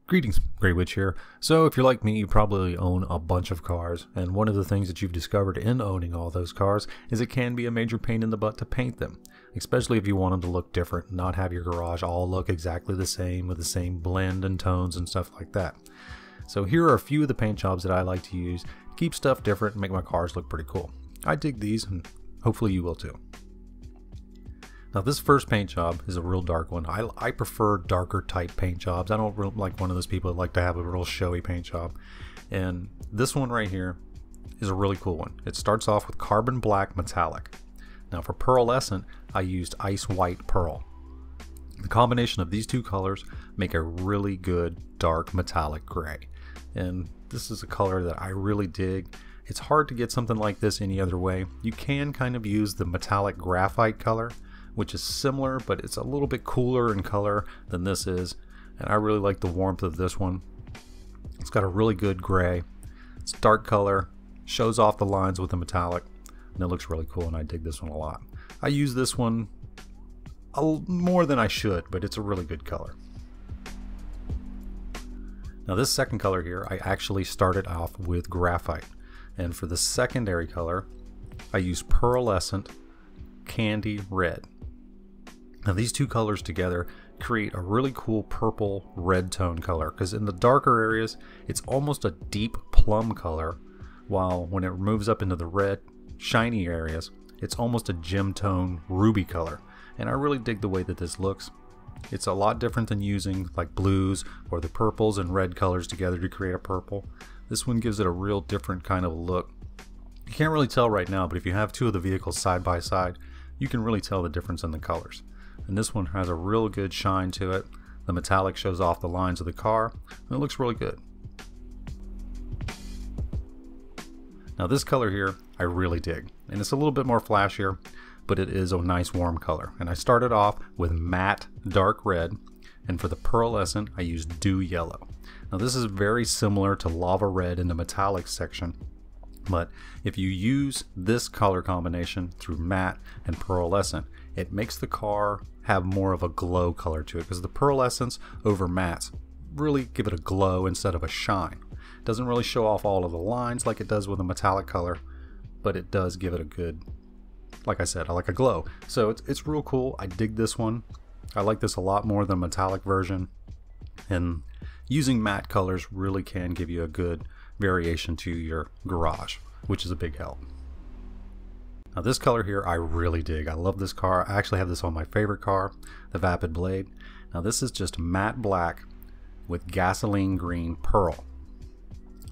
Greetings, Grey Witch here. So if you're like me, you probably own a bunch of cars, and one of the things that you've discovered in owning all those cars is it can be a major pain in the butt to paint them, especially if you want them to look different, not have your garage all look exactly the same with the same blend and tones and stuff like that. So here are a few of the paint jobs that I like to use to keep stuff different and make my cars look pretty cool. I dig these, and hopefully you will too. Now this first paint job is a real dark one. I prefer darker type paint jobs. I don't really like one of those people that like to have a real showy paint job. And this one right here is a really cool one. It starts off with carbon black metallic. Now for pearlescent, I used ice white pearl. The combination of these two colors make a really good dark metallic gray. And this is a color that I really dig. It's hard to get something like this any other way. You can kind of use the metallic graphite color, which is similar, but it's a little bit cooler in color than this is. And I really like the warmth of this one. It's got a really good gray. It's dark color, shows off the lines with the metallic, and it looks really cool, and I dig this one a lot. I use this one more than I should, but it's a really good color. Now this second color here, I actually started off with graphite. And for the secondary color, I used pearlescent candy red. Now these two colors together create a really cool purple red tone color, because in the darker areas it's almost a deep plum color, while when it moves up into the red shiny areas it's almost a gem tone ruby color. And I really dig the way that this looks. It's a lot different than using like blues or the purples and red colors together to create a purple. This one gives it a real different kind of look. You can't really tell right now, but if you have two of the vehicles side by side, you can really tell the difference in the colors. And this one has a real good shine to it. The metallic shows off the lines of the car, and it looks really good. Now this color here, I really dig. And it's a little bit more flashier, but it is a nice warm color. And I started off with matte dark red, and for the pearlescent, I used dew yellow. Now this is very similar to lava red in the metallic section, but if you use this color combination through matte and pearlescent, it makes the car have more of a glow color to it, because the pearlescents over mattes really give it a glow instead of a shine. It doesn't really show off all of the lines like it does with a metallic color, but it does give it a good, like I said, I like a glow. So it's real cool. I dig this one. I like this a lot more than the metallic version, and using matte colors really can give you a good variation to your garage, which is a big help. Now this color here I really dig. I love this car. I actually have this on my favorite car, the Vapid Blade. Now this is just matte black with gasoline green pearl.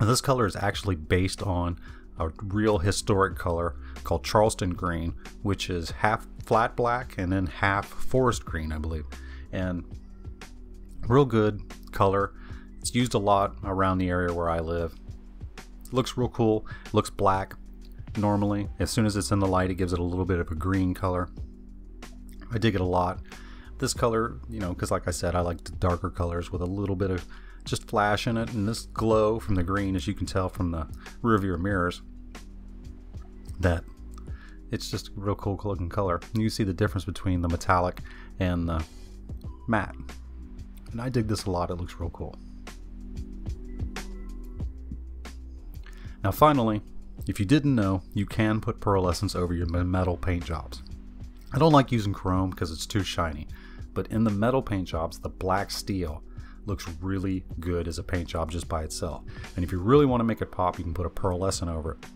Now this color is actually based on a real historic color called Charleston green, which is half flat black and then half forest green, I believe. And real good color. It's used a lot around the area where I live. It looks real cool. It looks black normally. As soon as it's in the light, it gives it a little bit of a green color. I dig it a lot. This color, you know, because like I said, I like the darker colors with a little bit of just flash in it, and this glow from the green, as you can tell from the rear view mirrors, that it's just a real cool looking color. And you see the difference between the metallic and the matte, and I dig this a lot. It looks real cool. Now finally, if you didn't know, you can put pearlescence over your metal paint jobs. I don't like using chrome because it's too shiny, but in the metal paint jobs, the black steel looks really good as a paint job just by itself. And if you really want to make it pop, you can put a pearlescent over it.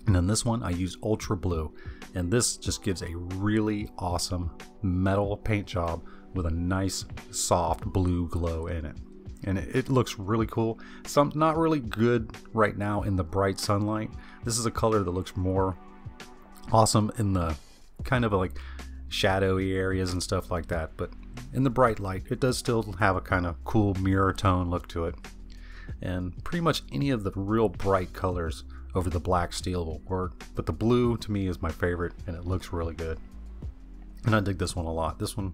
And in this one, I use ultra blue, and this just gives a really awesome metal paint job with a nice soft blue glow in it. And it looks really cool. Not really good right now in the bright sunlight. This is a color that looks more awesome in the kind of like shadowy areas and stuff like that. But in the bright light, it does still have a kind of cool mirror tone look to it. And pretty much any of the real bright colors over the black steel will work. But the blue to me is my favorite, and it looks really good. And I dig this one a lot. This one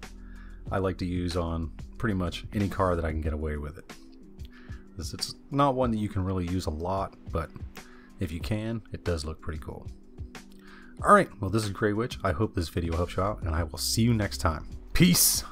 I like to use on pretty much any car that I can get away with it. It's not one that you can really use a lot, but if you can, it does look pretty cool. Alright, well this is Grey Witch. I hope this video helps you out, and I will see you next time. Peace!